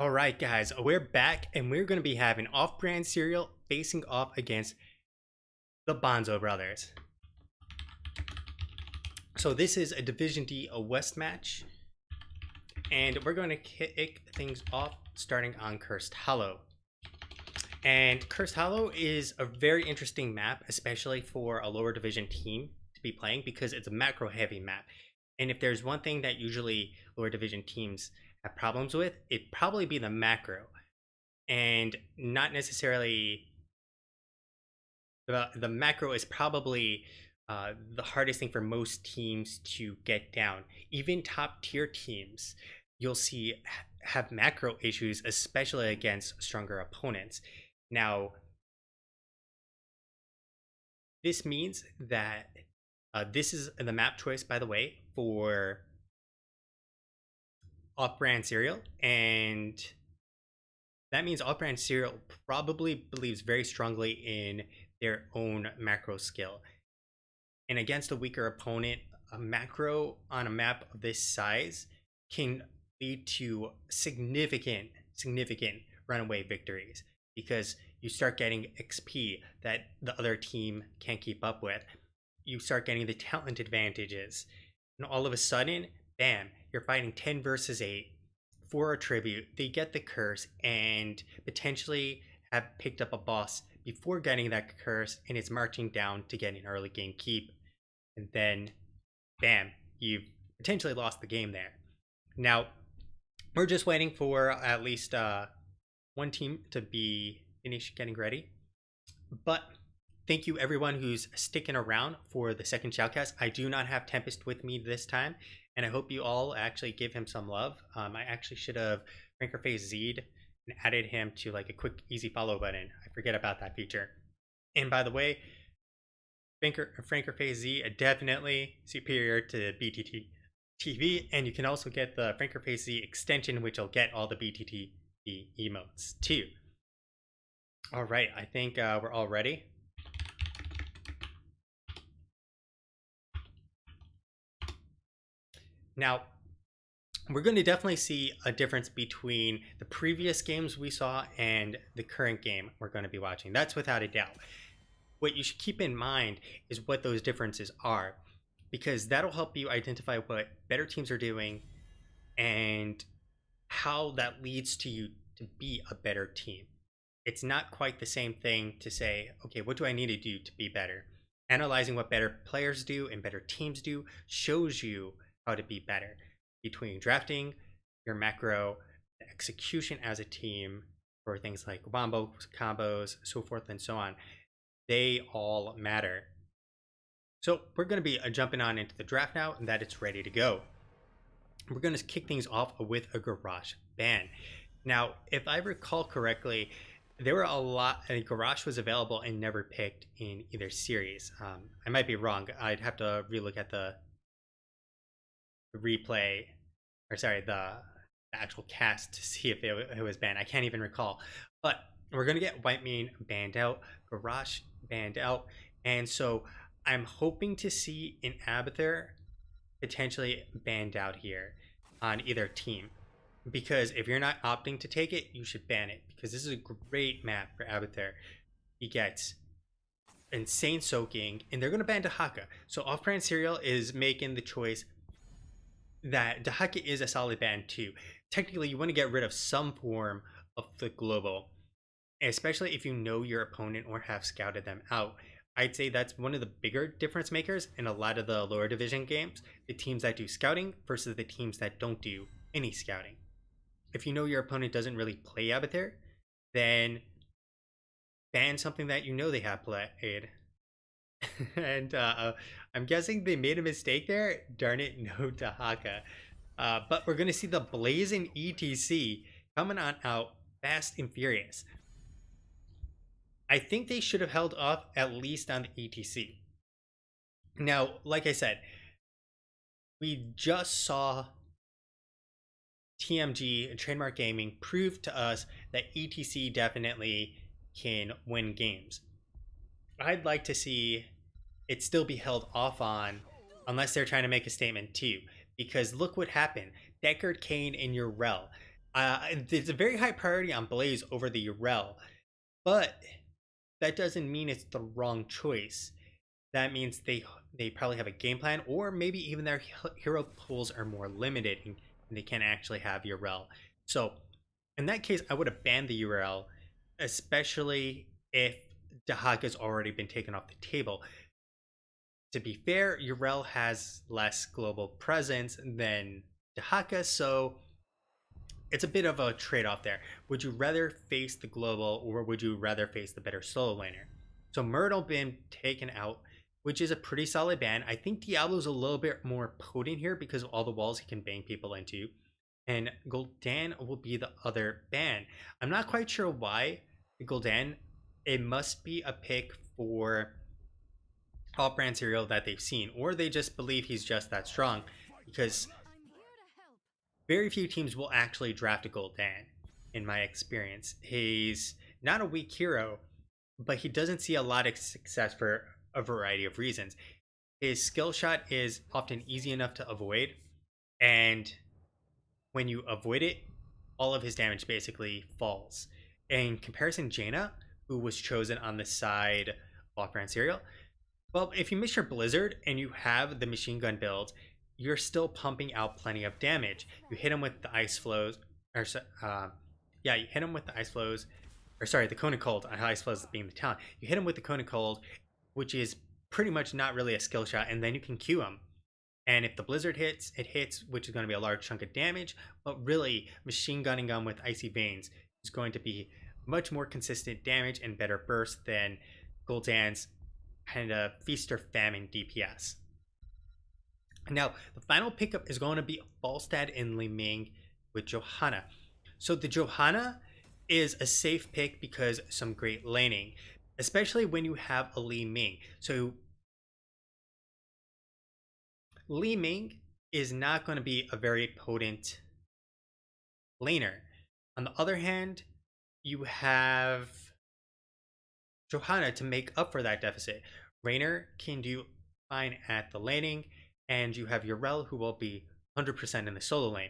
Alright guys, we're back and we're going to be having off-brand cereal facing off against the Banzo brothers. So this is a Division D West match, and we're going to kick things off starting on Cursed Hollow. And Cursed Hollow is a very interesting map, especially for a lower division team to be playing because it's a macro heavy map. And if there's one thing that usually lower division teams have problems with, it'd probably be the macro. And not necessarily the macro is probably the hardest thing for most teams to get down. Even top tier teams, you'll see have macro issues, especially against stronger opponents. Now, this means that this is the map choice, by the way, for off-brand cereal, and that means off-brand cereal probably believes very strongly in their own macro skill. And against a weaker opponent, a macro on a map of this size can lead to significant runaway victories because you start getting XP that the other team can't keep up with. You start getting the talent advantages, and all of a sudden, bam, you're fighting 10 versus 8 for a tribute. They get the curse and potentially have picked up a boss before getting that curse, and it's marching down to get an early game keep. And then, bam, you've potentially lost the game there. Now, we're just waiting for at least one team to be finished getting ready. But thank you everyone who's sticking around for the second shoutcast. I do not have Tempest with me this time, and I hope you all actually give him some love. I actually should have Frankerface Z'd and added him to like a quick easy follow button. I forget about that feature. And by the way, Frankerface Z definitely superior to BTT TV, and you can also get the Frankerface Z extension, which will get all the BTT emotes too. All right, I think we're all ready. Now, we're going to definitely see a difference between the previous games we saw and the current game we're going to be watching. That's without a doubt. What you should keep in mind is what those differences are, because that'll help you identify what better teams are doing and how that leads to you to be a better team. It's not quite the same thing to say, okay, what do I need to do to be better? Analyzing what better players do and better teams do shows you how to be better between drafting, your macro, execution as a team for things like combos, so forth and so on. They all matter. So we're going to be jumping on into the draft now, and that it's ready to go. We're going to kick things off with a garage ban. Now, if I recall correctly, there were a lot, and garage was available and never picked in either series. I might be wrong. I'd have to relook at the replay, or sorry, the actual cast to see if it was banned. I can't even recall. But we're going to get White Mane banned out, Garage banned out, and so I'm hoping to see an Abathur potentially banned out here on either team. Because if you're not opting to take it, you should ban it. Because this is a great map for Abathur. He gets insane soaking, and they're going to ban Dahaka. So off-brand cereal is making the choice that Dahaka is a solid ban too. Technically, you want to get rid of some form of the global, especially if you know your opponent or have scouted them out. I'd say that's one of the bigger difference makers in a lot of the lower division games, the teams that do scouting versus the teams that don't do any scouting. If you know your opponent doesn't really play Abathur, then ban something that you know they have played. And I'm guessing they made a mistake there. Darn it, no Dahaka. But we're going to see the Blazing ETC coming on out fast and furious. I think they should have held off at least on the ETC. Now, like I said, we just saw TMG and Trademark Gaming prove to us that ETC definitely can win games. I'd like to see it still be held off on, unless they're trying to make a statement too. Because look what happened. Deckard, Kane, and your Rel. There's a very high priority on Blaze over the Urel, but that doesn't mean it's the wrong choice. That means they probably have a game plan, or maybe even their hero pools are more limited and they can't actually have Urel. So in that case, I would have banned the URL, especially if Dahaka's already been taken off the table. To be fair, URL has less global presence than Dahaka, so it's a bit of a trade-off there. Would you rather face the global, or would you rather face the better solo laner? So Myrtle been taken out, which is a pretty solid ban. I think Diablo's a little bit more potent here because of all the walls he can bang people into. And Gul'dan will be the other ban. I'm not quite sure why Gul'dan. It must be a pick for all brand cereal that they've seen, or they just believe he's just that strong, because very few teams will actually draft a Gul'dan, in my experience. He's not a weak hero, but he doesn't see a lot of success for a variety of reasons. His skill shot is often easy enough to avoid, and when you avoid it, all of his damage basically falls. In comparison, Jaina, who was chosen on the side of off-brand cereal, well, if you miss your Blizzard and you have the machine gun build, you're still pumping out plenty of damage. You hit him with the ice flows, or yeah, you hit him with the ice flows, or sorry, the cone of cold. Ice flows being the talent. You hit him with the cone of cold, which is pretty much not really a skill shot, and then you can Q him. And if the Blizzard hits, it hits, which is going to be a large chunk of damage. But really, machine gunning him with Icy Veins is going to be much more consistent damage and better burst than Gul'dan's kind of feast or famine DPS. Now, the final pickup is going to be Falstad and Li Ming with Johanna. So the Johanna is a safe pick because some great laning, especially when you have a Li Ming. So Li Ming is not going to be a very potent laner. On the other hand, you have Johanna to make up for that deficit. Raynor can do fine at the laning, and you have Urel, who will be 100% in the solo lane.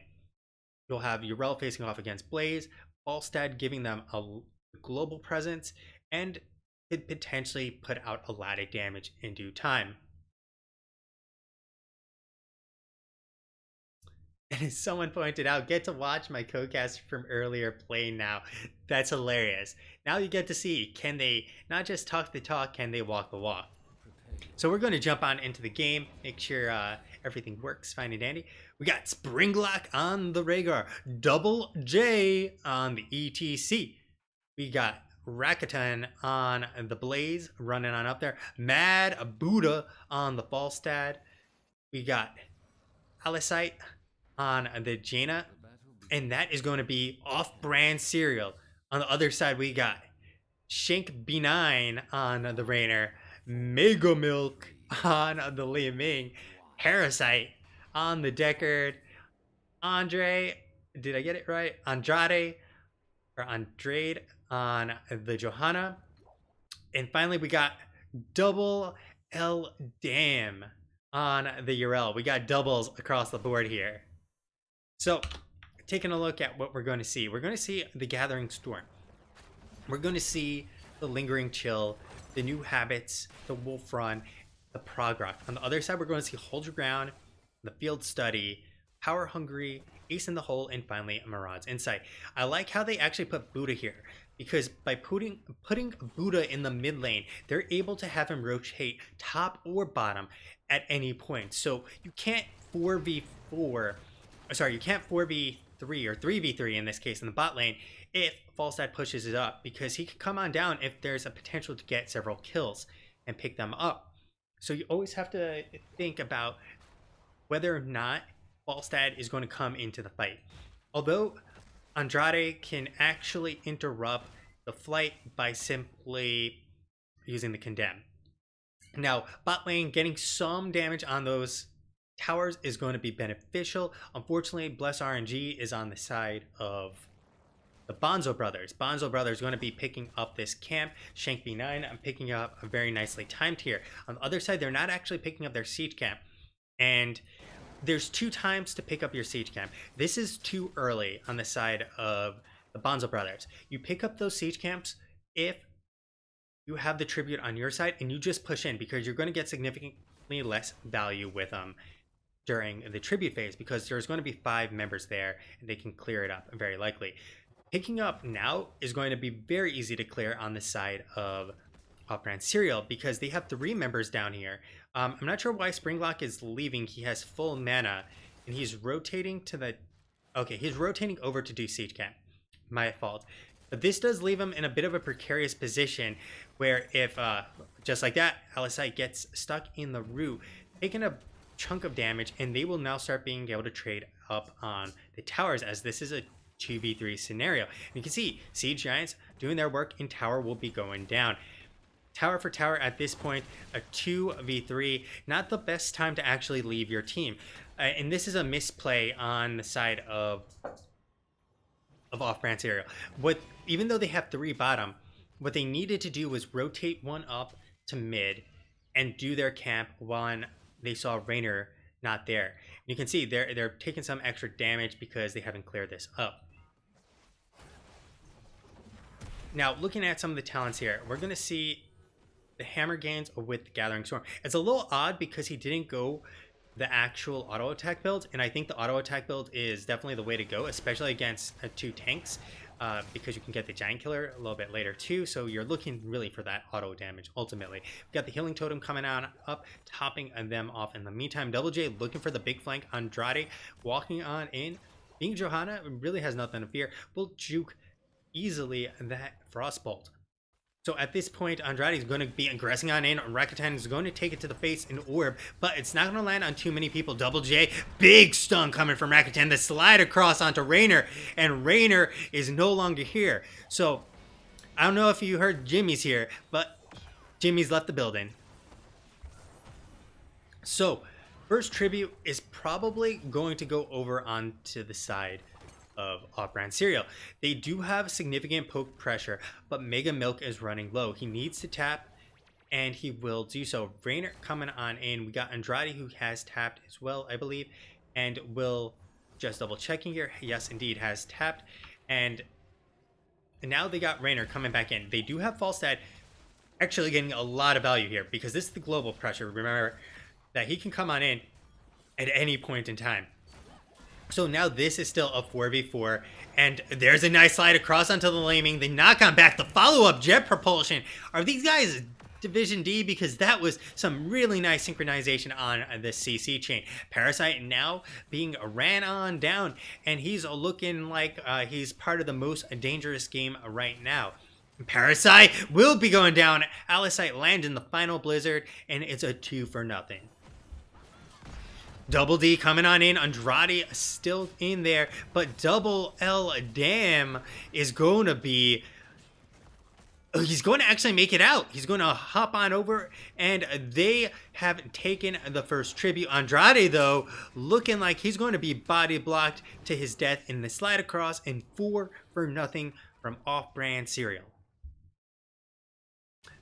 You'll have Urel facing off against Blaze, Falstad giving them a global presence, and could potentially put out a lot of damage in due time. And as someone pointed out, get to watch my co-cast from earlier play now. That's hilarious. Now you get to see, can they not just talk the talk, can they walk the walk? So we're going to jump on into the game, make sure everything works fine and dandy. We got Springlock on the Rhaegar, Double J on the ETC. We got Rakuten on the Blaze, running on up there. Mad Buddha on the Falstad. We got Alisite on the Jaina, and that is going to be off-brand cereal. On the other side, we got Shank B9 on the Raynor, Mega Milk on the Li Ming, Parasite on the Deckard, Andre, did I get it right? Andrade on the Johanna, and finally we got Double L Damn on the Urel. We got doubles across the board here. So, taking a look at what we're going to see. We're going to see the Gathering Storm. We're going to see the Lingering Chill, the New Habits, the Wolf Run, the Prog Rock. On the other side, we're going to see Hold Your Ground, the Field Study, Power Hungry, Ace in the Hole, and finally Maraud's Insight. I like how they actually put Buddha here, because by putting Buddha in the mid lane, they're able to have him rotate top or bottom at any point. So you can't 4v4, sorry, you can't 4v3 or 3v3 in this case in the bot lane if Falstad pushes it up, because he can come on down if there's a potential to get several kills and pick them up. So you always have to think about whether or not Falstad is going to come into the fight. Although Andrade can actually interrupt the flight by simply using the Condemn. Now, bot lane getting some damage on those towers is going to be beneficial. Unfortunately, Bless RNG is on the side of the Banzo brothers. Banzo brothers are going to be picking up this camp. Shank B9, I'm picking up a very nicely timed here. On the other side, they're not actually picking up their siege camp. And there's 2 times to pick up your siege camp. This is too early on the side of the Banzo brothers. You pick up those siege camps if you have the tribute on your side, and you just push in, because you're going to get significantly less value with them during the tribute phase, because there's going to be 5 members there and they can clear it up very likely. Picking up now is going to be very easy to clear on the side of Off-Brand Cereal, because they have 3 members down here. I'm not sure why Springlock is leaving. He has full mana and he's rotating to the... Okay, he's rotating over to do Siege Camp. My fault. But this does leave him in a bit of a precarious position where if, just like that, LSI gets stuck in the root, taking a chunk of damage, and they will now start being able to trade up on the towers, as this is a 2v3 scenario. And you can see Siege Giants doing their work, and tower will be going down. Tower for tower at this point, a 2v3, not the best time to actually leave your team. And this is a misplay on the side of Off-Brand Cereal. Even though they have 3 bottom, what they needed to do was rotate 1 up to mid and do their camp when they saw Rainer not there. You can see they're taking some extra damage because they haven't cleared this up. Now, looking at some of the talents here, we're going to see the hammer gains with the Gathering Storm. It's a little odd because he didn't go the actual auto attack build, and I think the auto attack build is definitely the way to go, especially against 2 tanks, because you can get the Giant Killer a little bit later too, so you're looking really for that auto damage ultimately. We've got the Healing Totem coming on up, topping them off. In the meantime, Double J looking for the big flank. Andrade walking on in. Being Johanna really has nothing to fear. Will juke easily that Frostbolt. So at this point, Andrade is going to be aggressing on in. Rakuten is going to take it to the face in Orb, but it's not going to land on too many people. Double J, big stun coming from Rakuten. The slide across onto Rainer, and Rainer is no longer here. So I don't know if you heard Jimmy's here, but Jimmy's left the building. So first tribute is probably going to go over onto the side of Off-Brand Cereal. They do have significant poke pressure, but Mega Milk is running low. He needs to tap, and he will do so. Rainer coming on in. We got Andrade, who has tapped as well, I believe, and will just double checking here. Yes, indeed, has tapped. And now they got Rainer coming back in. They do have Falstad actually getting a lot of value here, because this is the global pressure. Remember that he can come on in at any point in time. So now this is still a 4v4, and there's a nice slide across onto the laming. The knock on back, the follow-up jet propulsion. Are these guys Division D? Because that was some really nice synchronization on the CC chain. Parasite now being ran on down, and he's looking like he's part of the most dangerous game right now. Parasite will be going down. Alisite lands in the final blizzard, and it's a 2-0. Double D coming on in. Andrade still in there, but Double L Dam is going to be... He's going to actually make it out. He's going to hop on over, and they have taken the first tribute. Andrade, though, looking like he's going to be body blocked to his death in the slide across, and 4-0 from Off-Brand Cereal.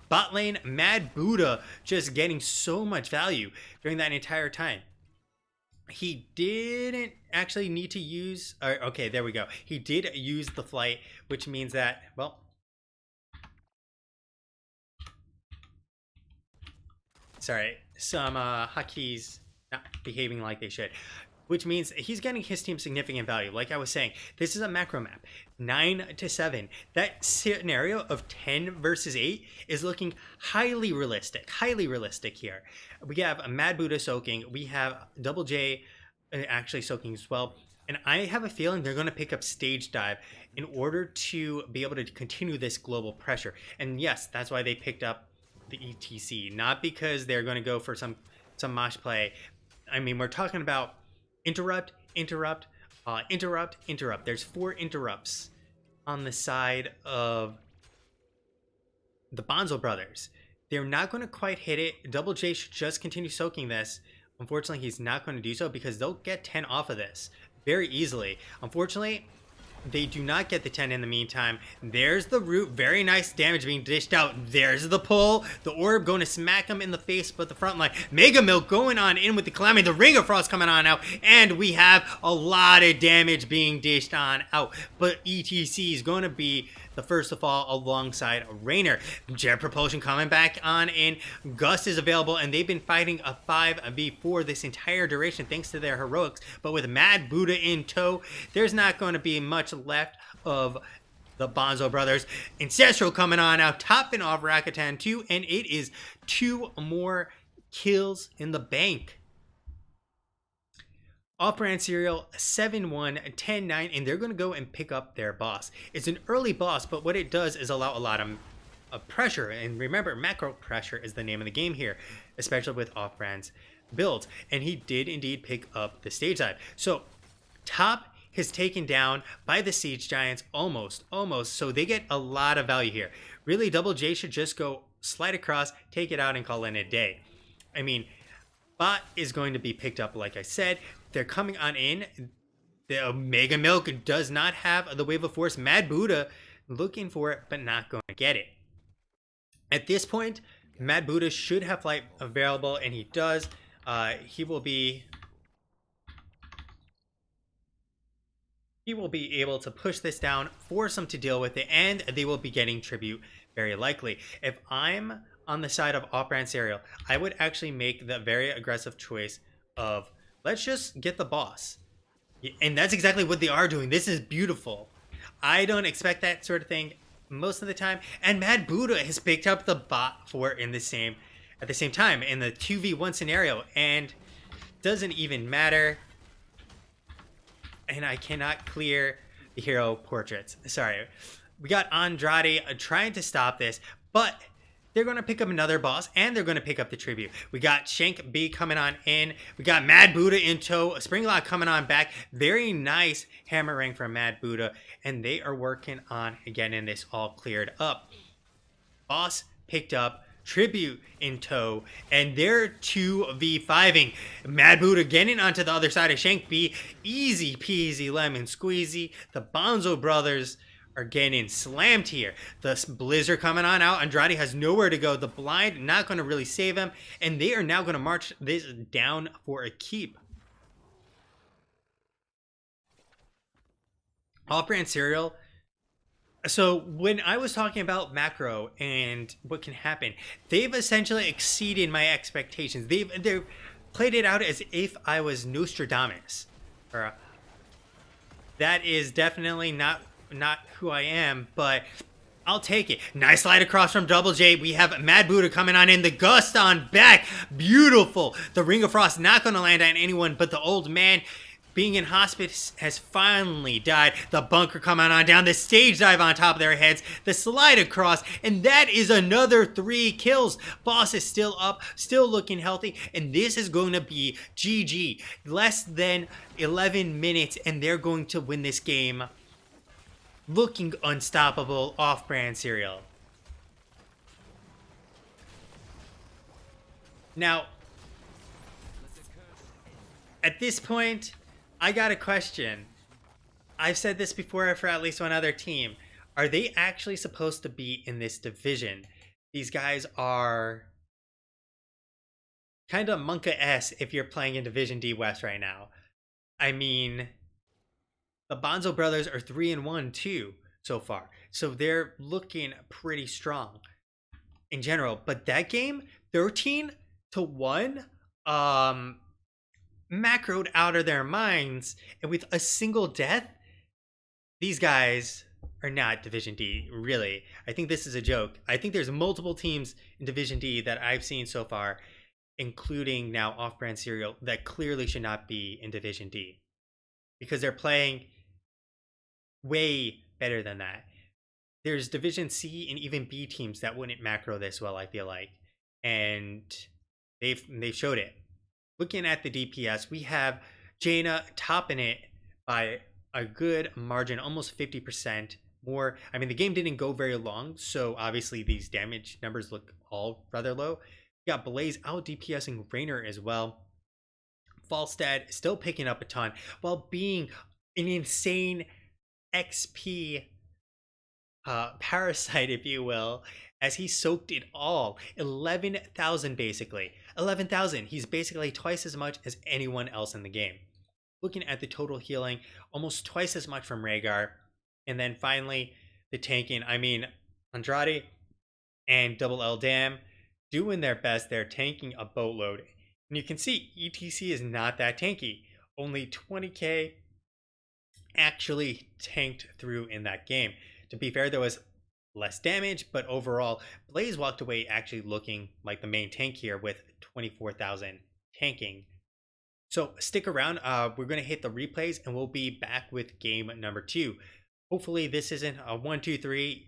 Bot lane, Mad Buddha just getting so much value during that entire time. He didn't actually need to use... okay, there we go. He did use the flight, which means that, well... Sorry, some hotkeys not behaving like they should. Which means he's getting his team significant value. Like I was saying, this is a macro map. 9-7. That scenario of 10 versus 8 is looking highly realistic. Highly realistic here. We have a Mad Buddha soaking. We have Double J actually soaking as well. And I have a feeling they're going to pick up Stage Dive in order to be able to continue this global pressure. And yes, that's why they picked up the ETC. Not because they're going to go for some mosh play. I mean, we're talking about interrupt, interrupt, interrupt, interrupt. There's 4 interrupts on the side of the Banzo brothers. They're not going to quite hit it. Double J should just continue soaking this. Unfortunately, he's not going to do so because they'll get 10 off of this very easily. Unfortunately, They do not get the 10 in the meantime. There's the root. Very nice damage being dished out. There's the pull. The orb going to smack him in the face, but the front line. Mega Milk going on in with the Calamity. The Ring of Frost coming on out. And we have a lot of damage being dished on out. But ETC is going to be the first to fall alongside Rainer. Jet Propulsion coming back on in. Gus is available, and they've been fighting a 5v4 this entire duration thanks to their heroics. But with Mad Buddha in tow, there's not going to be much left of the Banzo brothers. Ancestral coming on out, topping off Rakatan 2, and it is 2 more kills in the bank. Off-brand Serial 7-1, 10-9, and they're going to go and pick up their boss. It's an early boss, but what it does is allow a lot of pressure. And remember, macro pressure is the name of the game here, especially with off-brand's builds. And he did indeed pick up the stage side. So, top is taken down by the Siege Giants almost. So they get a lot of value here. Really, Double J should just go slide across, take it out, and call it a day. I mean, bot is going to be picked up, like I said. They're coming on in. The Omega Milk does not have the Wave of Force. Mad Buddha looking for it, but not going to get it. At this point, Mad Buddha should have flight available, and he does. He will be able to push this down, force them to deal with it, and they will be getting tribute very likely. If I'm on the side of off-brand Serial, I would actually make the very aggressive choice of let's just get the boss. And that's exactly what they are doing. This is beautiful. I don't expect that sort of thing most of the time. And Mad Buddha has picked up the bot for at the same time in the 2v1 scenario. And doesn't even matter. And I cannot clear the hero portraits. Sorry. We got Andrade trying to stop this, but they're going to pick up another boss, and they're going to pick up the tribute. We got Shank B coming on in. We got Mad Buddha in tow. Springlock coming on back. Very nice hammer ring from Mad Buddha, and they are working on getting this all cleared up. Boss picked up. Tribute in tow, and they're 2v5ing. Mad Buddha getting onto the other side of Shank B. Easy peasy lemon squeezy. The Banzo brothers are getting slammed here. The Blizzard coming on out. Andrade has nowhere to go. The blind not going to really save him, and they are now going to march this down for a keep. Off-brand Serial. So when I was talking about macro and what can happen, they've essentially exceeded my expectations. They've played it out as if I was Nostradamus. That is definitely not who I am, but I'll take it. Nice slide across from Double J. We have Mad Buddha coming on in. The Gust on back. Beautiful. The Ring of Frost not going to land on anyone, but the old man being in hospice has finally died. The bunker coming on down. The stage dive on top of their heads. The slide across. And that is another 3 kills. Boss is still up. Still looking healthy. And this is going to be GG. Less than 11 minutes. And they're going to win this game. Looking unstoppable off-brand Serial. Now, at this point, I got a question. I've said this before for at least one other team. Are they actually supposed to be in this division? These guys are kind of Monka-esque if you're playing in Division D West right now. I mean, the Banzo brothers are 3-1 too so far. So they're looking pretty strong in general. But that game, 13-1, macroed out of their minds, and with a single death, these guys are not Division D, really. I think this is a joke. I think there's multiple teams in Division D that I've seen so far, including now off-brand Serial, that clearly should not be in Division D, because they're playing way better than that. There's Division C and even B teams that wouldn't macro this well, I feel like, and they've showed it. Looking at the DPS, we have Jaina topping it by a good margin, almost 50% more. I mean, the game didn't go very long, so obviously these damage numbers look all rather low. We got Blaze out DPSing Rainer as well. Falstad still picking up a ton while being an insane XP parasite, if you will, as he soaked it all. 11,000 basically. 11,000. He's basically twice as much as anyone else in the game. Looking at the total healing, almost twice as much from Rhaegar. And then finally, the tanking. I mean, Andrade and Double L Dam doing their best. They're tanking a boatload. And you can see ETC is not that tanky. Only 20k actually tanked through in that game. To be fair, there was less damage, but overall, Blaze walked away actually looking like the main tank here with 24,000 tanking. So stick around. We're going to hit the replays and we'll be back with game number 2. Hopefully, this isn't a 1, 2, 3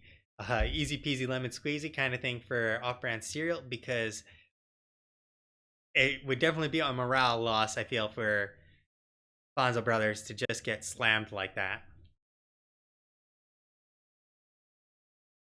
easy peasy lemon squeezy kind of thing for off brand cereal, because it would definitely be a morale loss, I feel, for Banzo Brothers to just get slammed like that.